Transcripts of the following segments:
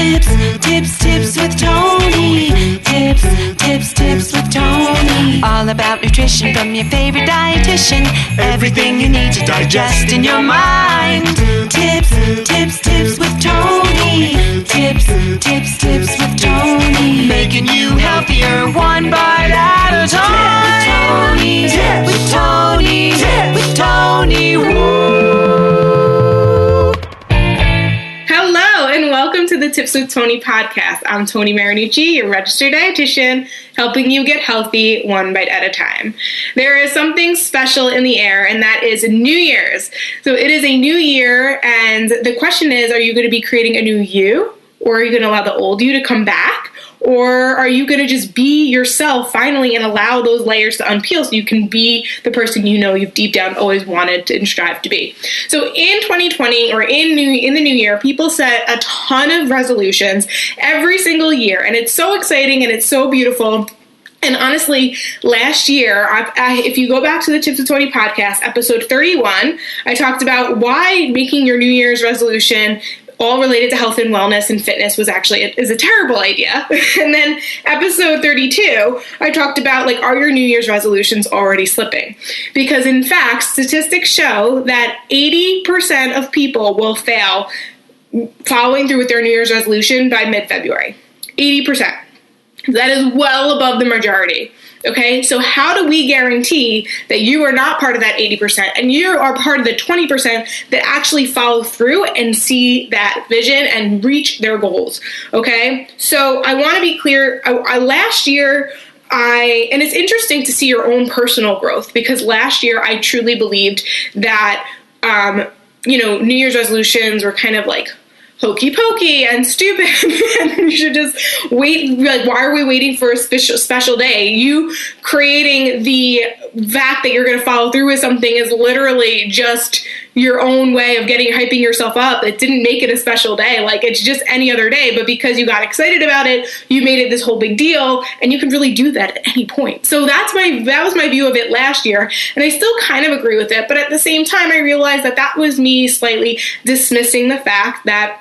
Tips with Tony. Tips with Tony. All about nutrition from your favorite dietitian. Everything you need to digest in your mind. Tips with Tony. Tips with Tony. Making you healthier one bite at a time. With Tony. Woo. Hello, and welcome to the Tips with Tony podcast. I'm Tony Marinucci, your registered dietitian, helping you get healthy one bite at a time. There is something special in the air, and that is New Year's. So it is a new year, and the question is, are you going to be creating a new you, or are you going to allow the old you to come back? Or are you going to just be yourself finally and allow those layers to unpeel so you can be the person you know you've deep down always wanted to and strive to be? So in 2020 or in the new year, people set a ton of resolutions every single year. And it's so exciting and it's so beautiful. And honestly, last year, if you go back to the Tips with Tony podcast, episode 31, I talked about why making your New Year's resolution all related to health and wellness and fitness is a terrible idea. And then episode 32, I talked about are your New Year's resolutions already slipping? Because in fact, statistics show that 80% of people will fail following through with their New Year's resolution by mid-February. 80%. That is well above the majority. Okay, so how do we guarantee that you are not part of that 80% and you are part of the 20% that actually follow through and see that vision and reach their goals? Okay, so I want to be clear. Last year, and it's interesting to see your own personal growth, because last year I truly believed that, New Year's resolutions were kind of like hokey pokey and stupid, and you should just wait. Why are we waiting for a special day? You creating the fact that you're going to follow through with something is literally just your own way of hyping yourself up. It didn't make it a special day. It's just any other day, but because you got excited about it, you made it this whole big deal, and you can really do that at any point. So that was my view of it last year, and I still kind of agree with it, but at the same time, I realized that was me slightly dismissing the fact that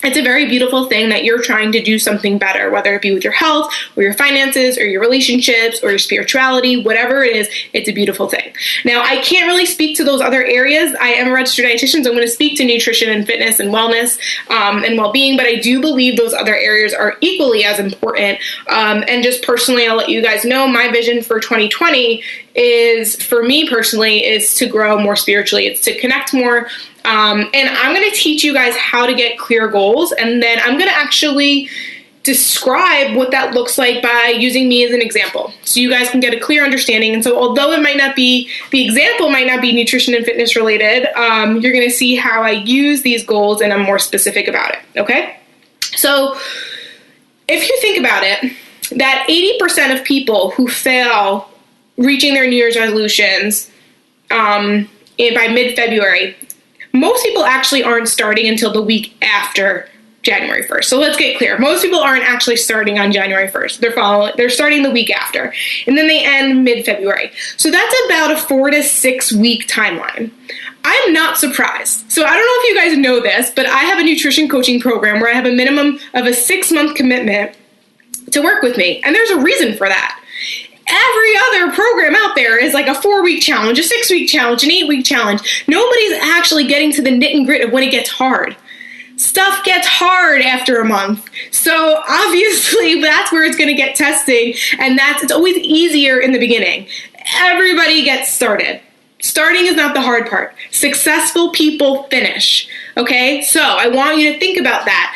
it's a very beautiful thing that you're trying to do something better, whether it be with your health or your finances or your relationships or your spirituality, whatever it is, it's a beautiful thing. Now, I can't really speak to those other areas. I am a registered dietitian, so I'm going to speak to nutrition and fitness and wellness and well-being, but I do believe those other areas are equally as important. And just personally, I'll let you guys know, my vision for 2020 for me personally, is to grow more spiritually. It's to connect more. And I'm going to teach you guys how to get clear goals, and then I'm going to actually describe what that looks like by using me as an example, so you guys can get a clear understanding. And so although the example might not be nutrition and fitness related, you're going to see how I use these goals and I'm more specific about it. Okay. So if you think about it, that 80% of people who fail reaching their New Year's resolutions by mid-February, most people actually aren't starting until the week after January 1st. So let's get clear. Most people aren't actually starting on January 1st. They're starting the week after. And then they end mid-February. So that's about a 4 to 6 week timeline. I'm not surprised. So I don't know if you guys know this, but I have a nutrition coaching program where I have a minimum of a 6-month commitment to work with me. And there's a reason for that. Every other program out there is like a 4-week challenge, a 6-week challenge, an 8-week challenge. Nobody's actually getting to the nit and grit of when it gets hard. Stuff gets hard after a month. So obviously that's where it's going to get testing, and it's always easier in the beginning. Everybody gets started. Starting is not the hard part. Successful people finish. Okay, so I want you to think about that.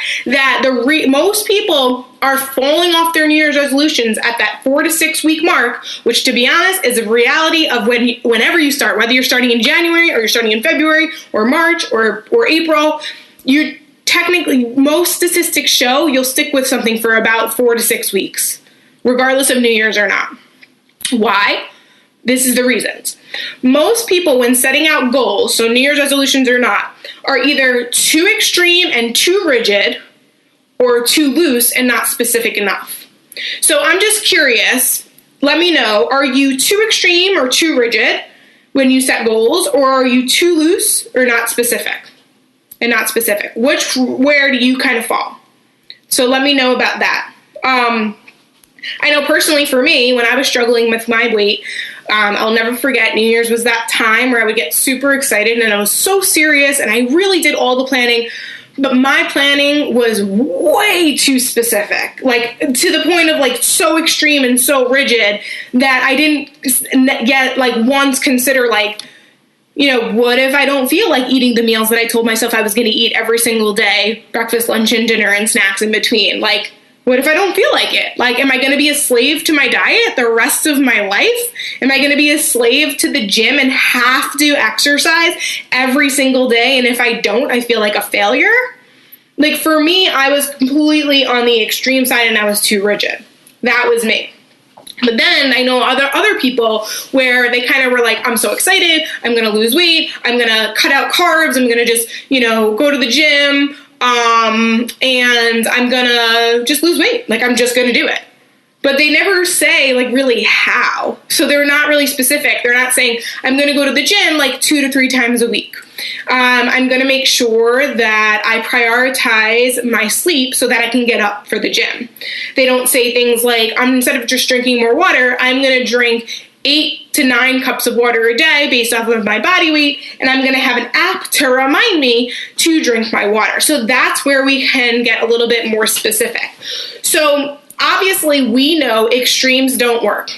Most people are falling off their New Year's resolutions at that 4 to 6 week mark, which, to be honest, is a reality of whenever you start, whether you're starting in January or you're starting in February or March or April. You technically, most statistics show you'll stick with something for about 4 to 6 weeks, regardless of New Year's or not. Why? This is the reasons. Most people, when setting out goals, so New Year's resolutions or not, are either too extreme and too rigid, or too loose and not specific enough. So I'm just curious, let me know, are you too extreme or too rigid when you set goals, or are you too loose or not specific? And not specific. Where do you kind of fall? So let me know about that. I know personally for me, when I was struggling with my weight, I'll never forget New Year's was that time where I would get super excited and I was so serious and I really did all the planning. But my planning was way too specific, like to the point of like so extreme and so rigid that I didn't yet like once consider like, you know, what if I don't feel like eating the meals that I told myself I was going to eat every single day, breakfast, lunch, and dinner, and snacks in between? Like, what if I don't feel like it? Like, am I going to be a slave to my diet the rest of my life? Am I going to be a slave to the gym and have to exercise every single day? And if I don't, I feel like a failure? Like, for me, I was completely on the extreme side and I was too rigid. That was me. But then I know other people where they kind of were like, I'm so excited, I'm going to lose weight, I'm going to cut out carbs, I'm going to just, you know, go to the gym, and I'm going to just lose weight. Like, I'm just going to do it. But they never say, like, really how. So they're not really specific. They're not saying, I'm going to go to the gym, like, 2 to 3 times a week. I'm going to make sure that I prioritize my sleep so that I can get up for the gym. They don't say things like, instead of just drinking more water, I'm going to drink 8 to 9 cups of water a day based off of my body weight, and I'm going to have an app to remind me to drink my water. So that's where we can get a little bit more specific. So obviously, we know extremes don't work.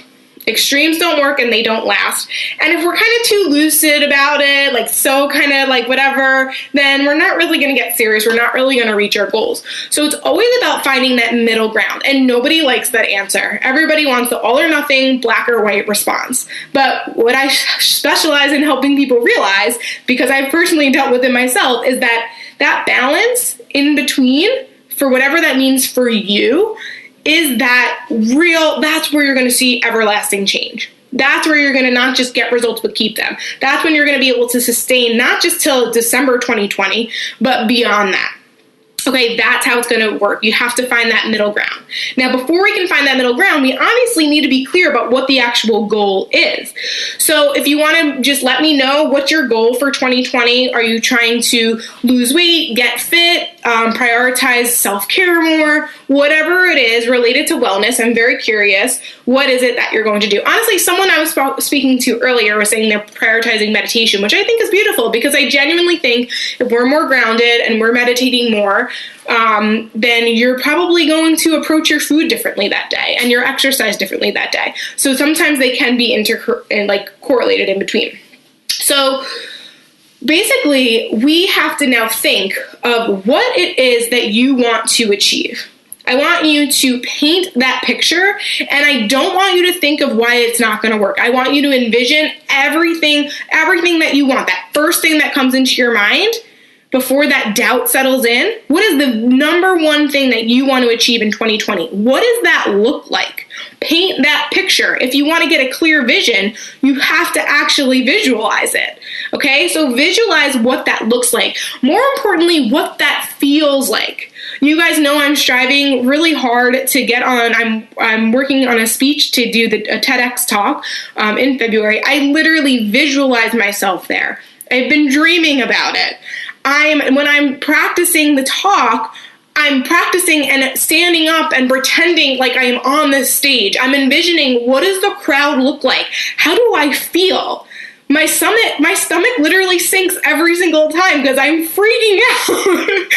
Extremes don't work and they don't last. And if we're kind of too lucid about it, like so kind of like whatever, then we're not really going to get serious. We're not really going to reach our goals. So it's always about finding that middle ground. And nobody likes that answer. Everybody wants the all or nothing, black or white response. But what I specialize in helping people realize, because I've personally dealt with it myself, is that balance in between, for whatever that means for you, is that real, that's where you're going to see everlasting change. That's where you're going to not just get results, but keep them. That's when you're going to be able to sustain, not just till December 2020, but beyond that. Okay, that's how it's going to work. You have to find that middle ground. Now, before we can find that middle ground, we obviously need to be clear about what the actual goal is. So if you want to just let me know what's your goal for 2020. Are you trying to lose weight, get fit, prioritize self-care more, whatever it is related to wellness? I'm very curious. What is it that you're going to do? Honestly, someone I was speaking to earlier was saying they're prioritizing meditation, which I think is beautiful because I genuinely think if we're more grounded and we're meditating more, then you're probably going to approach your food differently that day and your exercise differently that day. So sometimes they can be correlated in between. So basically, we have to now think of what it is that you want to achieve. I want you to paint that picture, and I don't want you to think of why it's not going to work. I want you to envision everything that you want, that first thing that comes into your mind before that doubt settles in. What is the number one thing that you want to achieve in 2020? What does that look like? Paint that picture. If you want to get a clear vision, you have to actually visualize it. Okay, so visualize what that looks like. More importantly, what that feels like. You guys know I'm striving really hard to get on. I'm working on a speech to do a TEDx talk in February. I literally visualize myself there. I've been dreaming about it. When I'm practicing the talk, I'm practicing and standing up and pretending like I am on this stage. I'm envisioning, what does the crowd look like? How do I feel? My stomach literally sinks every single time because I'm freaking out.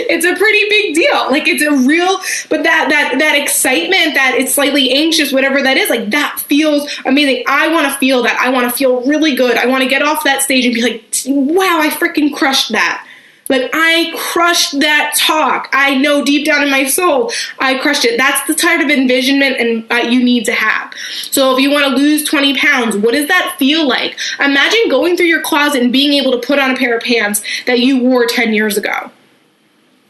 It's a pretty big deal. Like, it's a real, but that excitement, that it's slightly anxious, whatever that is, like, that feels amazing. I want to feel that. I want to feel really good. I want to get off that stage and be like, wow, I freaking crushed that. Like, I crushed that talk. I know deep down in my soul, I crushed it. That's the type of envisionment and you need to have. So if you want to lose 20 pounds, what does that feel like? Imagine going through your closet and being able to put on a pair of pants that you wore 10 years ago.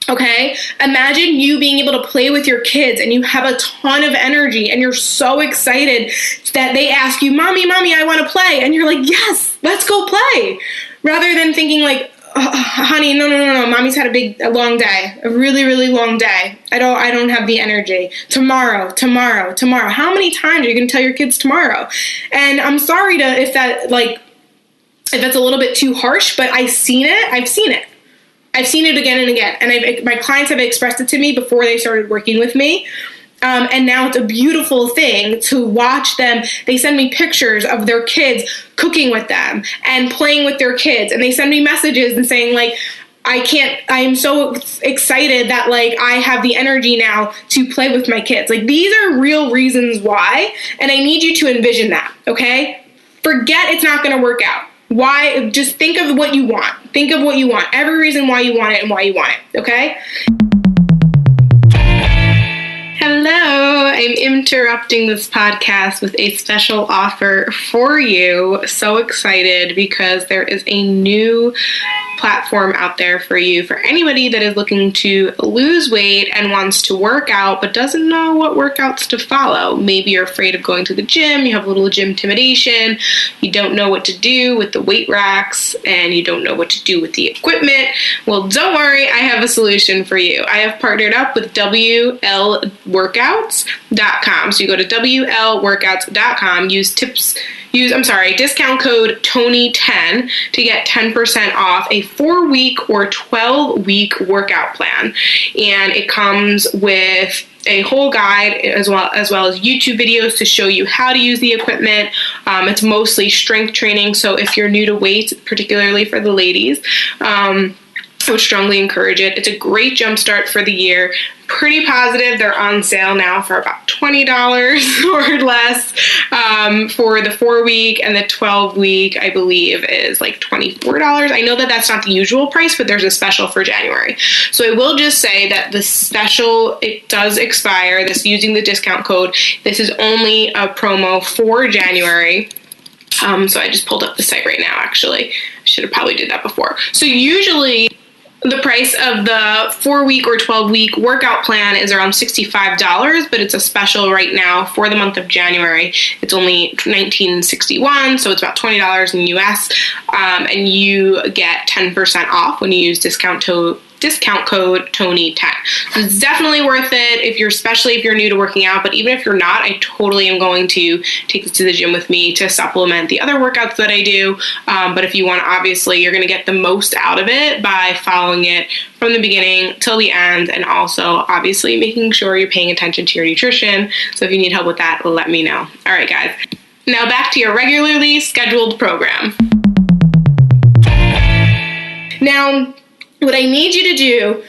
Okay? Imagine you being able to play with your kids and you have a ton of energy and you're so excited that they ask you, Mommy, I want to play. And you're like, yes, let's go play. Rather than thinking like, honey, no, Mommy's had a long day, a really, really long day. I don't have the energy. Tomorrow. How many times are you going to tell your kids tomorrow? And I'm sorry if that's a little bit too harsh, but I've seen it. I've seen it again and again. And my clients have expressed it to me before they started working with me. And now it's a beautiful thing to watch them. They send me pictures of their kids cooking with them and playing with their kids. And they send me messages and saying, like, I'm so excited that, like, I have the energy now to play with my kids. Like, these are real reasons why. And I need you to envision that, okay? Forget it's not going to work out. Why? Just think of what you want. Think of what you want. Every reason why you want it and why you want it, okay? Hello, I'm interrupting this podcast with a special offer for you. So excited because there is a new platform out there for you, for anybody that is looking to lose weight and wants to work out but doesn't know what workouts to follow. Maybe you're afraid of going to the gym, you have a little gym intimidation, you don't know what to do with the weight racks, and you don't know what to do with the equipment. Well, don't worry, I have a solution for you. I have partnered up with WLWorkouts.com. So you go to WLWorkouts.com, discount code Tony10 to get 10% off a 4-week or 12-week workout plan. And it comes with a whole guide as well as YouTube videos to show you how to use the equipment. It's mostly strength training. So if you're new to weights, particularly for the ladies, I would strongly encourage it. It's a great jumpstart for the year. Pretty positive they're on sale now for about $20 or less for the 4-week, and the 12-week, I believe, is like $24. I know that that's not the usual price, but there's a special for January. So I will just say that the special, it does expire. This using the discount code. This is only a promo for January. So I just pulled up the site right now, actually. I should have probably did that before. So usually the price of the 4-week or 12-week workout plan is around $65, but it's a special right now for the month of January. It's only $19.61, so it's about $20 in US, and you get 10% off when you use discount code Tony10. So it's definitely worth it, especially if you're new to working out. But even if you're not, I totally am going to take this to the gym with me to supplement the other workouts that I do. But if you want, obviously, you're going to get the most out of it by following it from the beginning till the end, and also obviously making sure you're paying attention to your nutrition. So if you need help with that, let me know. All right, guys. Now back to your regularly scheduled program. Now, what I need you to do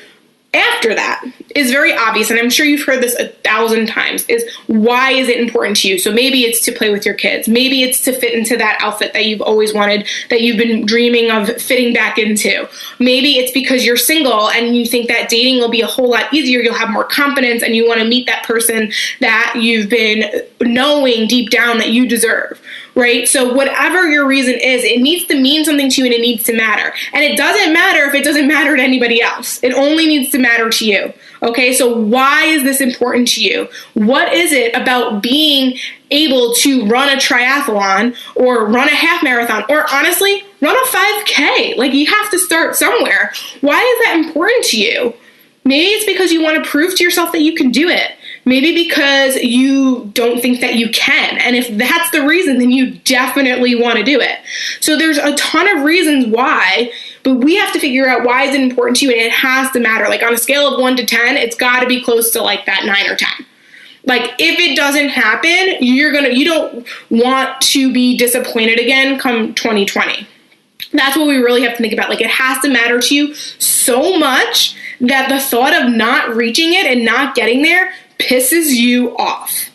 after that is very obvious, and I'm sure you've heard this 1,000 times, is why is it important to you? So maybe it's to play with your kids. Maybe it's to fit into that outfit that you've always wanted, that you've been dreaming of fitting back into. Maybe it's because you're single and you think that dating will be a whole lot easier. You'll have more confidence and you want to meet that person that you've been knowing deep down that you deserve. Right? So whatever your reason is, it needs to mean something to you and it needs to matter. And it doesn't matter if it doesn't matter to anybody else. It only needs to matter to you. Okay? So why is this important to you? What is it about being able to run a triathlon or run a half marathon or honestly, run a 5K? Like, you have to start somewhere. Why is that important to you? Maybe it's because you want to prove to yourself that you can do it. Maybe because you don't think that you can. And if that's the reason, then you definitely want to do it. So there's a ton of reasons why, but we have to figure out why is it important to you, and it has to matter. Like, on a scale of 1 to 10, it's got to be close to like that 9 or 10. Like, if it doesn't happen, you don't want to be disappointed again come 2020. That's what we really have to think about. Like, it has to matter to you so much that the thought of not reaching it and not getting there pisses you off.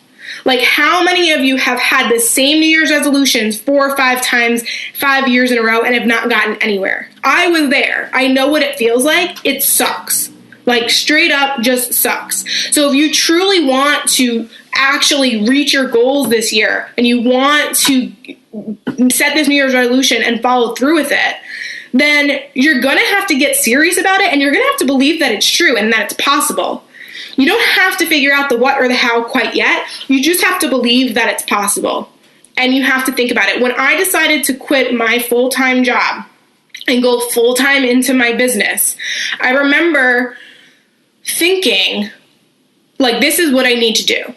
Like, how many of you have had the same New Year's resolutions 4 or 5 times, 5 years in a row, and have not gotten anywhere? I was there. I know what it feels like. It sucks. Like, straight up just sucks. So if you truly want to actually reach your goals this year, and you want to set this New Year's resolution and follow through with it, then you're going to have to get serious about it, and you're going to have to believe that it's true and that it's possible. You don't have to figure out the what or the how quite yet. You just have to believe that it's possible. And you have to think about it. When I decided to quit my full-time job and go full-time into my business, I remember thinking, like, this is what I need to do.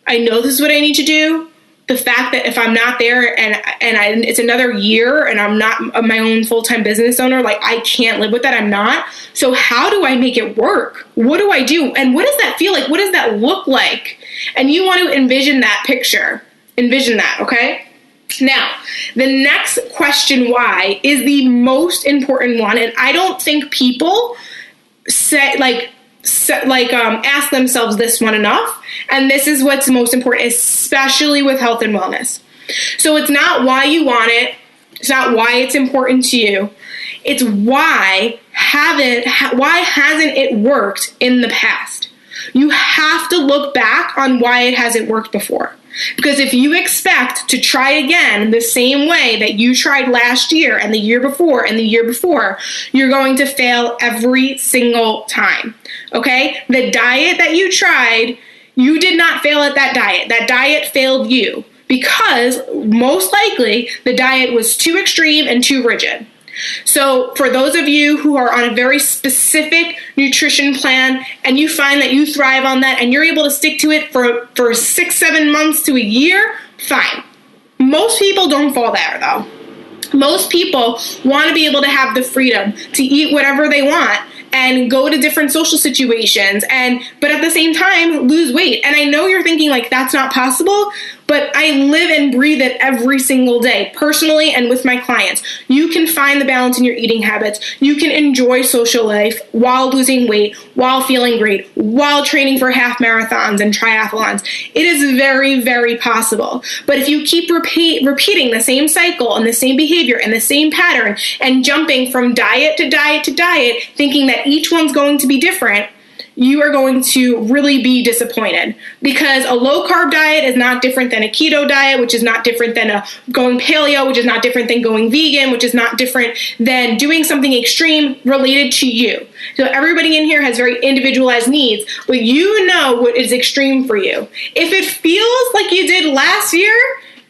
I know this is what I need to do, the fact that if I'm not there and it's another year and I'm not my own full-time business owner, like I can't live with that. I'm not. So how do I make it work? What do I do? And what does that feel like? What does that look like? And you want to envision that picture. Envision that, okay? Now, the next question why is the most important one. And I don't think people ask themselves this one enough. And this is what's most important, especially with health and wellness. So it's not why you want it. It's not why it's important to you. It's why hasn't it worked in the past? You have to look back on why it hasn't worked before. Because if you expect to try again the same way that you tried last year and the year before and the year before, you're going to fail every single time. Okay? The diet that you tried, you did not fail at that diet. That diet failed you because most likely the diet was too extreme and too rigid. So for those of you who are on a very specific nutrition plan and you find that you thrive on that and you're able to stick to it for 6-7 months to a year, fine. Most people don't fall there though. Most people want to be able to have the freedom to eat whatever they want and go to different social situations but at the same time lose weight. And I know you're thinking like that's not possible, but I live and breathe it every single day, personally and with my clients. You can find the balance in your eating habits. You can enjoy social life while losing weight, while feeling great, while training for half marathons and triathlons. It is very, very possible. But if you keep repeating the same cycle and the same behavior and the same pattern and jumping from diet to diet to diet, thinking that each one's going to be different, you are going to really be disappointed, because a low carb diet is not different than a keto diet, which is not different than going paleo, which is not different than going vegan, which is not different than doing something extreme related to you. So everybody in here has very individualized needs, but you know what is extreme for you. If it feels like you did last year,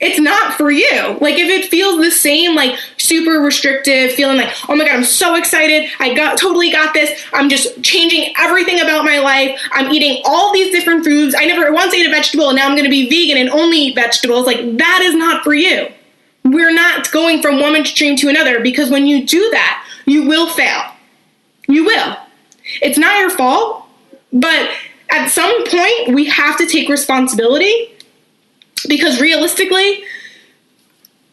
it's not for you. Like if it feels the same, like super restrictive, feeling like, oh my God, I'm so excited. I totally got this. I'm just changing everything about my life. I'm eating all these different foods. I never once ate a vegetable and now I'm going to be vegan and only eat vegetables. Like that is not for you. We're not going from one extreme to another, because when you do that, you will fail. You will. It's not your fault, but at some point we have to take responsibility. Because realistically,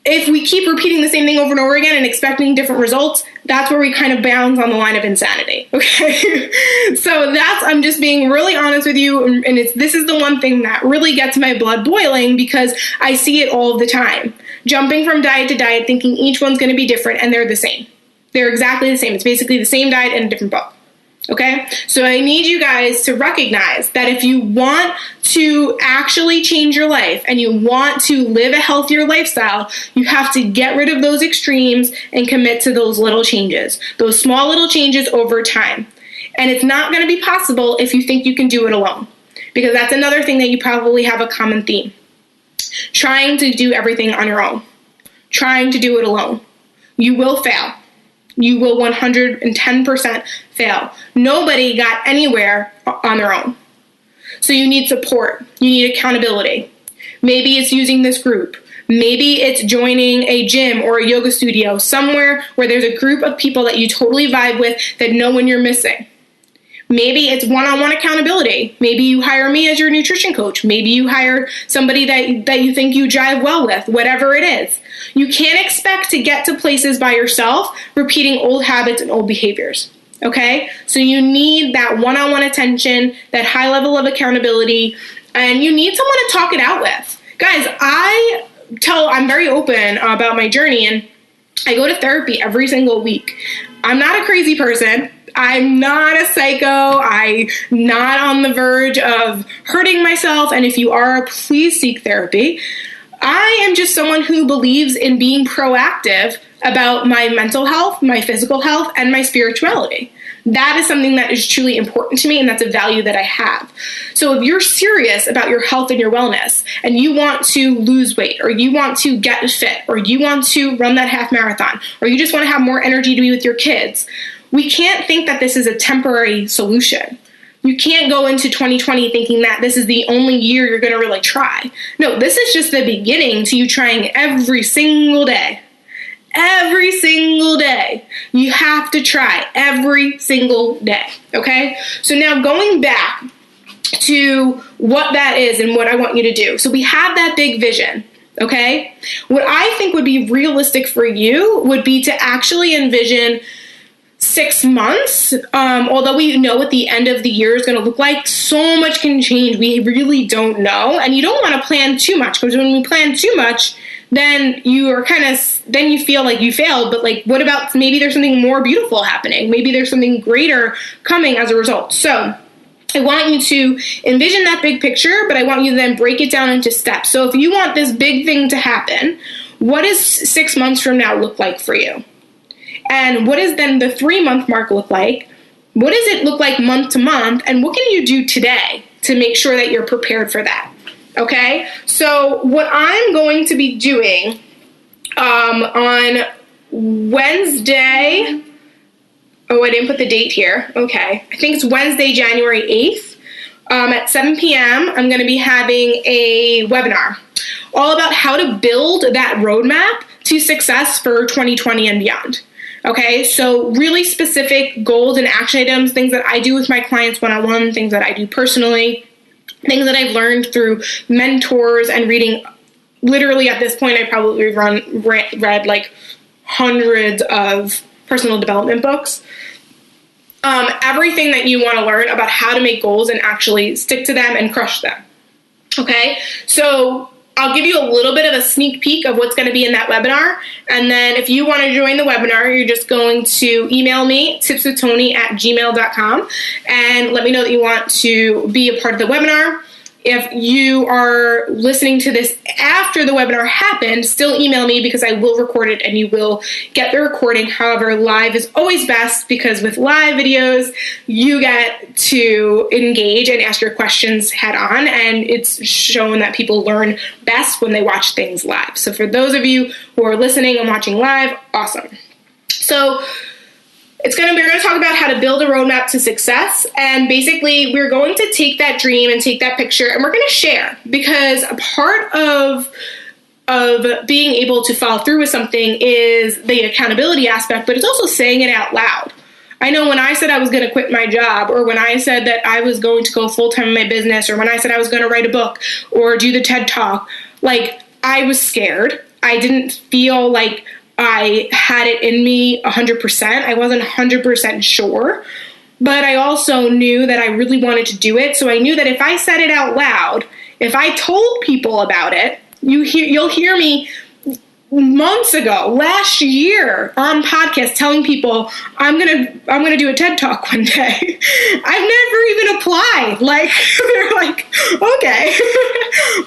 if we keep repeating the same thing over and over again and expecting different results, that's where we kind of bounce on the line of insanity, okay? So I'm just being really honest with you, and this is the one thing that really gets my blood boiling, because I see it all the time. Jumping from diet to diet, thinking each one's going to be different, and they're the same. They're exactly the same. It's basically the same diet in a different book. Okay, so I need you guys to recognize that if you want to actually change your life and you want to live a healthier lifestyle, you have to get rid of those extremes and commit to those little changes, those small little changes over time. And it's not going to be possible if you think you can do it alone, because that's another thing that you probably have a common theme. Trying to do everything on your own, trying to do it alone. You will fail. You will 110% fail. Nobody got anywhere on their own. So you need support. You need accountability. Maybe it's using this group. Maybe it's joining a gym or a yoga studio, somewhere where there's a group of people that you totally vibe with that know when you're missing. Maybe it's one-on-one accountability. Maybe you hire me as your nutrition coach. Maybe you hire somebody that you think you jive well with, whatever it is. You can't expect to get to places by yourself repeating old habits and old behaviors, okay? So you need that one-on-one attention, that high level of accountability, and you need someone to talk it out with. Guys, I'm very open about my journey, and I go to therapy every single week. I'm not a crazy person. I'm not a psycho. I'm not on the verge of hurting myself. And if you are, please seek therapy. I am just someone who believes in being proactive about my mental health, my physical health, and my spirituality. That is something that is truly important to me, and that's a value that I have. So if you're serious about your health and your wellness, and you want to lose weight, or you want to get fit, or you want to run that half marathon, or you just want to have more energy to be with your kids, we can't think that this is a temporary solution. You can't go into 2020 thinking that this is the only year you're going to really try. No, this is just the beginning to you trying every single day. Every single day. You have to try every single day. Okay? So now going back to what that is and what I want you to do. So we have that big vision. Okay? What I think would be realistic for you would be to actually envision 6 months, although we know what the end of the year is going to look like, so much can change. We really don't know. And you don't want to plan too much, because when we plan too much, then you feel like you failed. But like, what about maybe there's something more beautiful happening? Maybe there's something greater coming as a result. So I want you to envision that big picture, but I want you to then break it down into steps. So if you want this big thing to happen, what does 6 months from now look like for you? And what does then the 3-month mark look like? What does it look like month to month? And what can you do today to make sure that you're prepared for that? Okay? So what I'm going to be doing on Wednesday, I didn't put the date here. Okay. I think it's Wednesday, January 8th. At 7 p.m., I'm going to be having a webinar all about how to build that roadmap to success for 2020 and beyond. Okay, so really specific goals and action items, things that I do with my clients one-on-one, things that I do personally, things that I've learned through mentors and reading. Literally at this point, I probably read like hundreds of personal development books. Everything that you want to learn about how to make goals and actually stick to them and crush them. Okay, so I'll give you a little bit of a sneak peek of what's going to be in that webinar. And then if you want to join the webinar, you're just going to email me, tipswithtony@gmail.com, and let me know that you want to be a part of the webinar. If you are listening to this after the webinar happened, still email me because I will record it and you will get the recording. However, live is always best because with live videos, you get to engage and ask your questions head on, and it's shown that people learn best when they watch things live. So for those of you who are listening and watching live, awesome. So we're going to talk about how to build a roadmap to success. And basically, we're going to take that dream and take that picture and we're going to share, because a part of being able to follow through with something is the accountability aspect, but it's also saying it out loud. I know when I said I was going to quit my job, or when I said that I was going to go full-time in my business, or when I said I was going to write a book or do the TED Talk, like, I was scared. I didn't feel like I had it in me 100%. I wasn't 100% sure, but I also knew that I really wanted to do it. So I knew that if I said it out loud, if I told people about it, you'll hear me months ago, last year, on podcast telling people I'm gonna do a TED Talk one day. I've never even applied. Like, they're like, okay.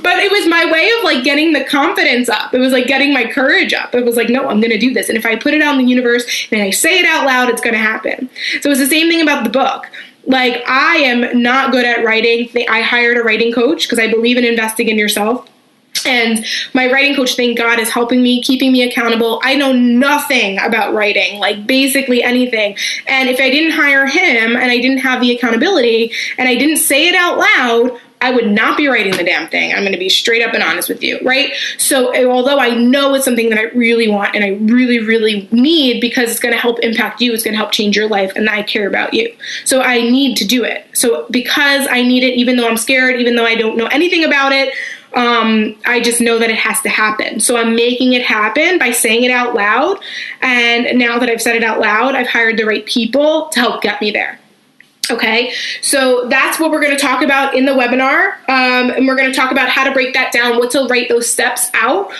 But it was my way of like getting the confidence up. It was like getting my courage up. It was like, no, I'm gonna do this. And if I put it out in the universe and I say it out loud, it's gonna happen. So it's the same thing about the book. Like, I am not good at writing. I hired a writing coach because I believe in investing in yourself. And my writing coach, thank God, is helping me, keeping me accountable. I know nothing about writing, like basically anything. And if I didn't hire him and I didn't have the accountability and I didn't say it out loud, I would not be writing the damn thing. I'm going to be straight up and honest with you, right? So although I know it's something that I really want and I really, really need, because it's going to help impact you, it's going to help change your life, and I care about you. So I need to do it. So because I need it, even though I'm scared, even though I don't know anything about it, I just know that it has to happen. So I'm making it happen by saying it out loud. And now that I've said it out loud, I've hired the right people to help get me there. Okay, so that's what we're going to talk about in the webinar, and we're going to talk about how to break that down, what to write those steps out.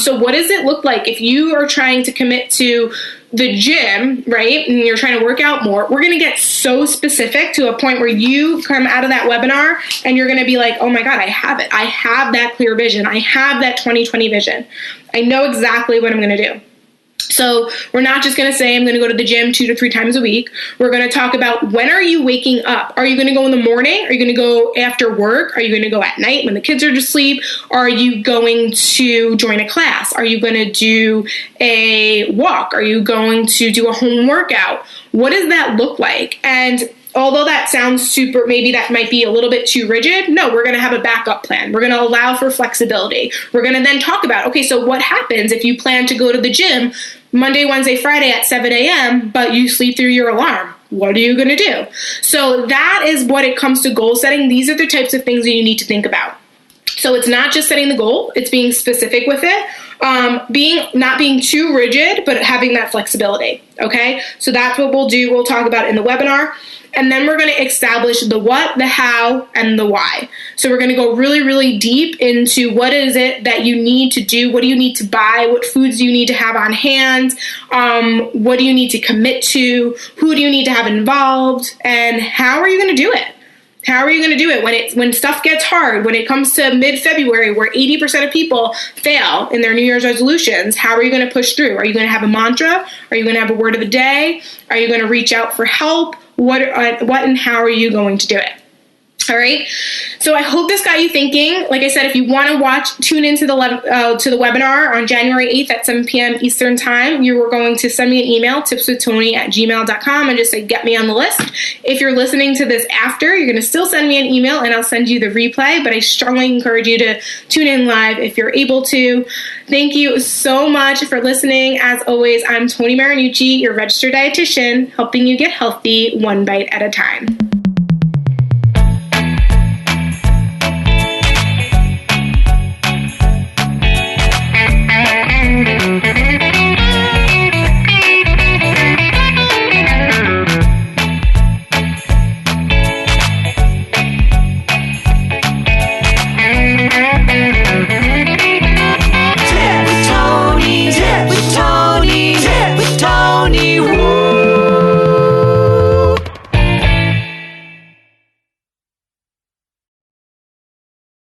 So what does it look like if you are trying to commit to the gym, right, and you're trying to work out more? We're going to get so specific to a point where you come out of that webinar and you're going to be like, oh my God, I have it. I have that clear vision. I have that 2020 vision. I know exactly what I'm going to do. So we're not just going to say I'm going to go to the gym 2 to 3 times a week. We're going to talk about, when are you waking up? Are you going to go in the morning? Are you going to go after work? Are you going to go at night when the kids are asleep? Are you going to join a class? Are you going to do a walk? Are you going to do a home workout? What does that look like? And although that sounds super, maybe that might be a little bit too rigid. No, we're going to have a backup plan. We're going to allow for flexibility. We're going to then talk about, okay, so what happens if you plan to go to the gym Monday, Wednesday, Friday at 7 a.m., but you sleep through your alarm? What are you going to do? So that is what it comes to goal setting. These are the types of things that you need to think about. So it's not just setting the goal, it's being specific with it. Not being too rigid, but having that flexibility. Okay. So that's what we'll talk about in the webinar. And then we're going to establish the what, the how, and the why. So we're going to go really, really deep into what is it that you need to do? What do you need to buy? What foods do you need to have on hand? What do you need to commit to? Who do you need to have involved? And how are you going to do it? How are you going to do it when stuff gets hard, when it comes to mid-February where 80% of people fail in their New Year's resolutions? How are you going to push through? Are you going to have a mantra? Are you going to have a word of the day? Are you going to reach out for help? What and how are you going to do it? All right. So I hope this got you thinking. Like I said, if you want to tune into the webinar on January 8th at 7 p.m. Eastern Time, you are going to send me an email, tipswithtony@gmail.com, and just say, get me on the list. If you're listening to this after, you're going to still send me an email, and I'll send you the replay, but I strongly encourage you to tune in live if you're able to. Thank you so much for listening. As always, I'm Tony Marinucci, your registered dietitian, helping you get healthy one bite at a time.